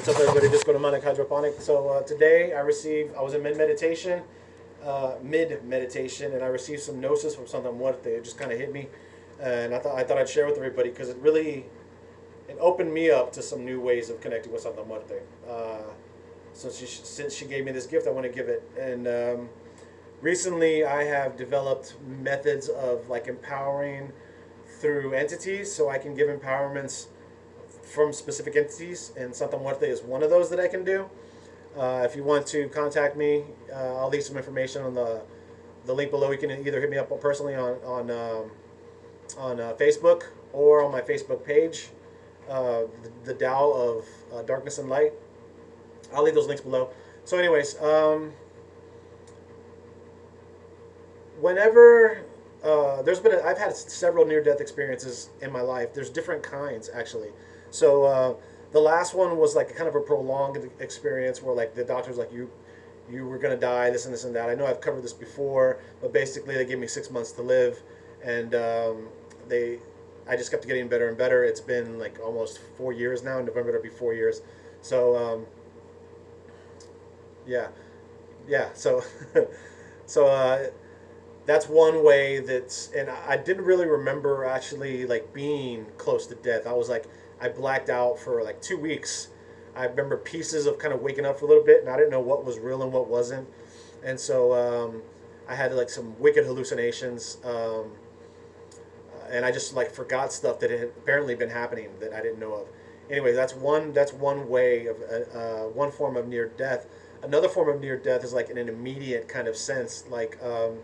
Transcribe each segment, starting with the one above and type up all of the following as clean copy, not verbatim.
What's up, everybody? Just go to Manic Hydroponic. So today I was in mid meditation, and I received some gnosis from Santa Muerte. It just kind of hit me, and I thought I'd share with everybody because it opened me up to some new ways of connecting with Santa Muerte. So since she gave me this gift, I want to give it. And recently, I have developed methods of like empowering through entities, so I can give empowerments from specific entities, and Santa Muerte is one of those that I can do. If you want to contact me, I'll leave some information on the link below. You can either hit me up personally on Facebook or on my Facebook page, the Tao of Darkness and Light. I'll leave those links below. So, anyways, whenever I've had several near-death experiences in my life. There's different kinds actually. So the last one was like kind of a prolonged experience where like the doctor's like you were gonna die, this and this and that. I know I've covered this before, but basically they gave me 6 months to live, and I just kept getting better and better. It's been like almost 4 years now. In November it'll be 4 years. So yeah. So so that's one way and I didn't really remember actually like being close to death. I blacked out for like 2 weeks. I remember pieces of kind of waking up for a little bit, and I didn't know what was real and what wasn't. And so I had like some wicked hallucinations, and I just like forgot stuff that had apparently been happening that I didn't know of. Anyway, that's one way of one form of near death. Another form of near death is like in an immediate kind of sense, like, and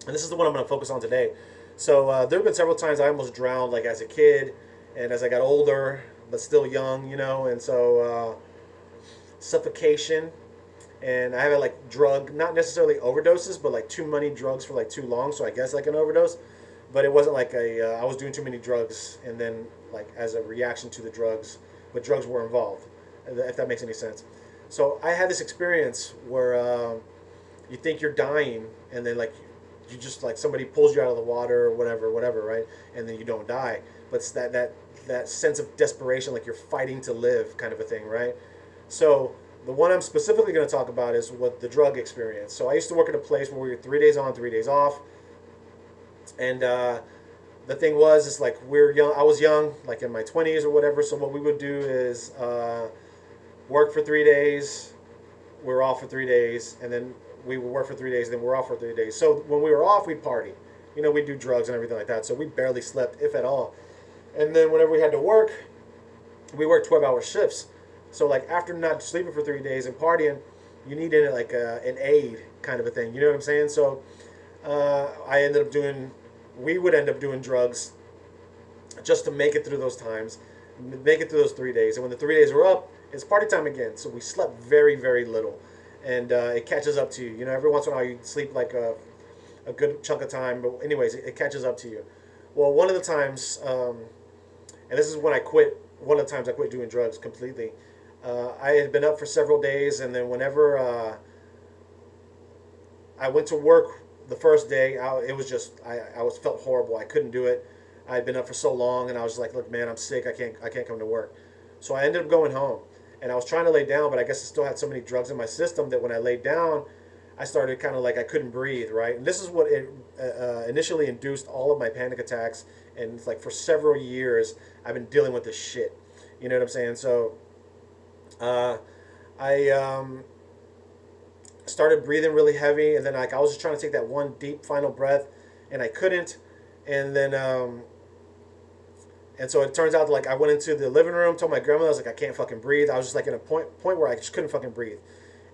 this is the one I'm going to focus on today. So there have been several times I almost drowned, like as a kid. And as I got older, but still young, and so suffocation, and I had like not necessarily overdoses, but like too many drugs for like too long, so I guess like an overdose, but it wasn't like I was doing too many drugs, and then like as a reaction to the drugs, but drugs were involved, if that makes any sense. So I had this experience where you think you're dying, and then like you just like somebody pulls you out of the water or whatever, right, and then you don't die, but it's that sense of desperation, like you're fighting to live kind of a thing, right? So the one I'm specifically going to talk about is what the drug experience. So I used to work at a place where we were 3 days on, 3 days off, and the thing was, it's like we're young. I was young, like in my 20s or whatever. So what we would do is work for 3 days, we're off for 3 days, and then we would work for 3 days, and then we're off for 3 days. So when we were off, we'd party. We'd do drugs and everything like that. So we barely slept, if at all. And then whenever we had to work, we worked 12-hour shifts. So like after not sleeping for 3 days and partying, you needed like an aid kind of a thing. You know what I'm saying? So we would end up doing drugs just to make it through those times, make it through those 3 days. And when the 3 days were up, it's party time again. So we slept very, very little. And it catches up to you. Every once in a while you sleep like a good chunk of time. But anyways, it catches up to you. Well, one of the times... and this is when I quit. One of the times I quit doing drugs completely. I had been up for several days, and then whenever I went to work the first day, it was just I felt horrible. I couldn't do it. I had been up for so long, and I was like, "Look, man, I'm sick. I can't come to work." So I ended up going home, and I was trying to lay down, but I guess I still had so many drugs in my system that when I laid down, I started kind of like I couldn't breathe, right? And this is what initially induced all of my panic attacks. And it's like for several years, I've been dealing with this shit. You know what I'm saying? So I started breathing really heavy, and then like I was just trying to take that one deep final breath, and I couldn't. And then and so it turns out like I went into the living room, told my grandmother, I was like, I can't fucking breathe. I was just like in a point where I just couldn't fucking breathe.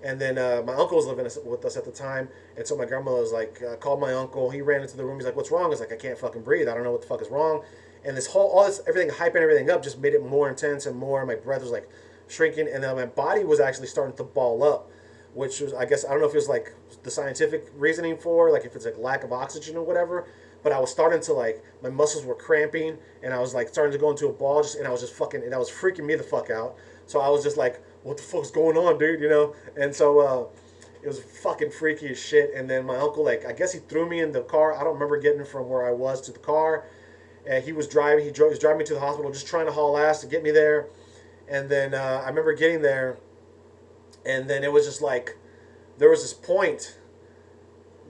And then my uncle was living with us at the time, and so my grandmother was like, called my uncle. He ran into the room. He's like, "What's wrong?" I was like, "I can't fucking breathe. I don't know what the fuck is wrong." And everything hyping everything up just made it more intense and more. My breath was like shrinking, and then my body was actually starting to ball up, which was, I guess, I don't know if it was like the scientific reasoning for, like if it's like lack of oxygen or whatever. But I was starting to like, my muscles were cramping, and I was like starting to go into a ball, and I was just fucking, and I was freaking me the fuck out. So I was just like, what the fuck's going on, dude? And so it was fucking freaky as shit. And then my uncle, like, I guess he threw me in the car. I don't remember getting from where I was to the car. He was driving me to the hospital, just trying to haul ass to get me there. And then I remember getting there, and then it was just like there was this point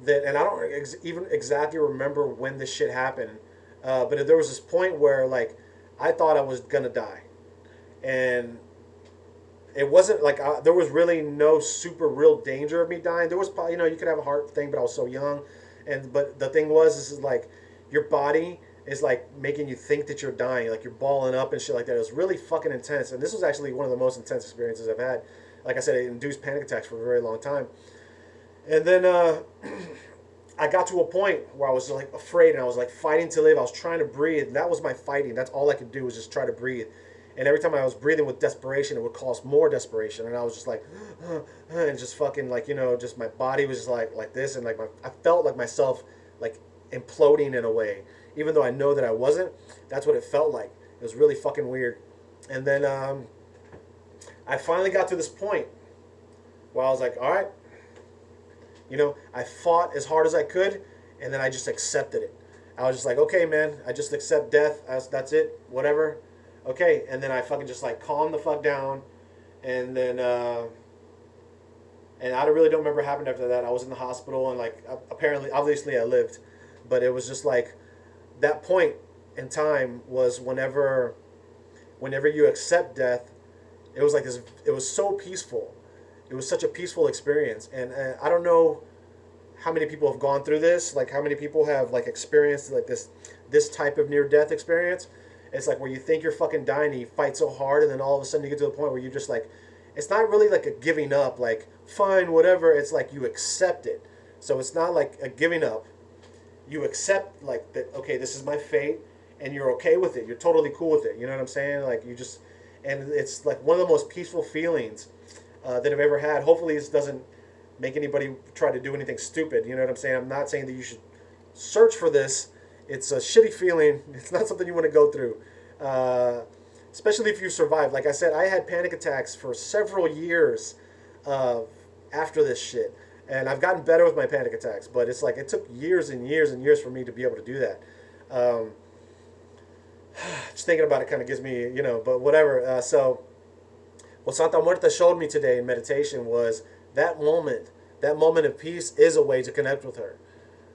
that, and I don't even exactly remember when this shit happened, but there was this point where like I thought I was gonna die, and it wasn't like there was really no super real danger of me dying. There was probably, you could have a heart thing, but I was so young, and but the thing was, this is like your body is like making you think that you're dying, like you're balling up and shit like that. It was really fucking intense, and this was actually one of the most intense experiences I've had. Like I said, it induced panic attacks for a very long time, and then I got to a point where I was like afraid, and I was like fighting to live. I was trying to breathe, and that was my fighting. That's all I could do was just try to breathe. And every time I was breathing with desperation, it would cause more desperation. And I was just like, and just fucking like, just my body was just like this. And like I felt like myself like imploding in a way. Even though I know that I wasn't, that's what it felt like. It was really fucking weird. And then I finally got to this point where I was like, all right, I fought as hard as I could, and then I just accepted it. I was just like, okay, man, I just accept death. That's it, whatever. Okay, and then I fucking just like calmed the fuck down, and then and I really don't remember what happened after that. I was in the hospital, and like apparently, obviously, I lived, but it was just like that point in time was whenever you accept death, it was like this. It was so peaceful. It was such a peaceful experience, and I don't know how many people have gone through this. Like how many people have like experienced like this type of near death experience. It's like where you think you're fucking dying and you fight so hard, and then all of a sudden you get to the point where you're just like, it's not really like a giving up, like fine, whatever. It's like you accept it. So it's not like a giving up. You accept like that. Okay, this is my fate, and you're okay with it. You're totally cool with it. You know what I'm saying? Like you just, and it's like one of the most peaceful feelings that I've ever had. Hopefully, this doesn't make anybody try to do anything stupid. You know what I'm saying? I'm not saying that you should search for this. It's a shitty feeling. It's not something you want to go through, especially if you survive. Like I said, I had panic attacks for several years after this shit, and I've gotten better with my panic attacks. But it's like it took years and years and years for me to be able to do that. Just thinking about it kind of gives me, but whatever. What Santa Muerte showed me today in meditation was that moment of peace is a way to connect with her.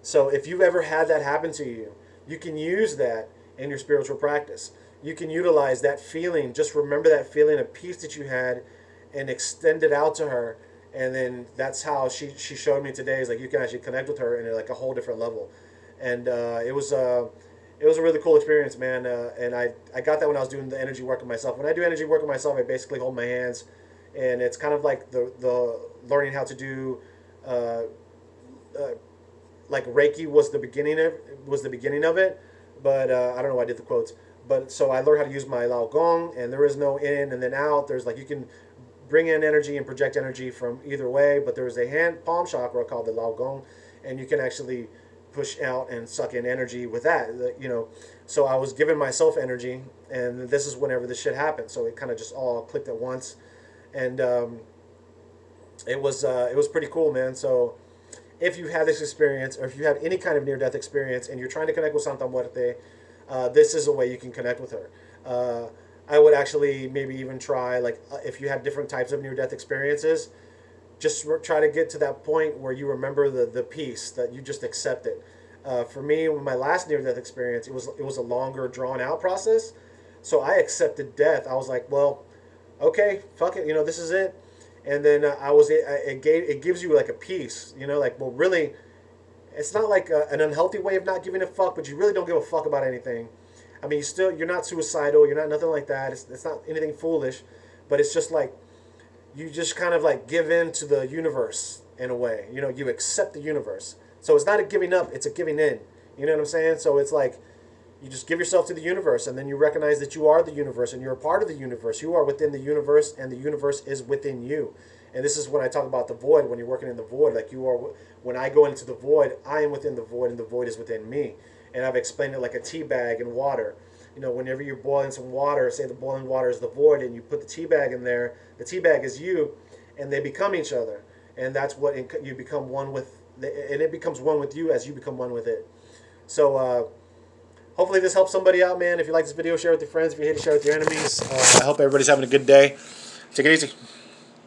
So if you've ever had that happen to you, you can use that in your spiritual practice. You can utilize that feeling. Just remember that feeling of peace that you had and extend it out to her. And then that's how she showed me today is like you can actually connect with her in like a whole different level. And it was a really cool experience, man. And I got that when I was doing the energy work on myself. When I do energy work on myself, I basically hold my hands. And it's kind of like the learning how to do like Reiki was the beginning of it, but I don't know why I did the quotes. But so I learned how to use my Lao Gong, and there is no in and then out. There's like you can bring in energy and project energy from either way, but there's a hand palm chakra called the Lao Gong, and you can actually push out and suck in energy with that. So I was giving myself energy, and this is whenever this shit happened. So it kind of just all clicked at once, and it was pretty cool, man. So if you have this experience, or if you have any kind of near-death experience, and you're trying to connect with Santa Muerte, this is a way you can connect with her. I would actually maybe even try, like, if you have different types of near-death experiences, just try to get to that point where you remember the peace, that you just accept it. For me, with my last near-death experience, it was a longer, drawn-out process. So I accepted death. I was like, well, okay, fuck it, this is it. And then it gives you like a peace, like, well, really, it's not like an unhealthy way of not giving a fuck, but you really don't give a fuck about anything. I mean, you're not suicidal, you're not nothing like that. It's not anything foolish, but it's just like you just kind of like give in to the universe in a way. You accept the universe. So it's not a giving up, it's a giving in. You know what I'm saying? So it's like you just give yourself to the universe, and then you recognize that you are the universe, and you're a part of the universe. You are within the universe, and the universe is within you. And this is when I talk about the void, when you're working in the void. Like when I go into the void, I am within the void, and the void is within me. And I've explained it like a tea bag in water. Whenever you're boiling some water, say the boiling water is the void, and you put the tea bag in there, the tea bag is you, and they become each other. And that's what you become one with, and it becomes one with you as you become one with it. So, hopefully this helps somebody out, man. If you like this video, share it with your friends. If you hate it, share it with your enemies. I hope everybody's having a good day. Take it easy.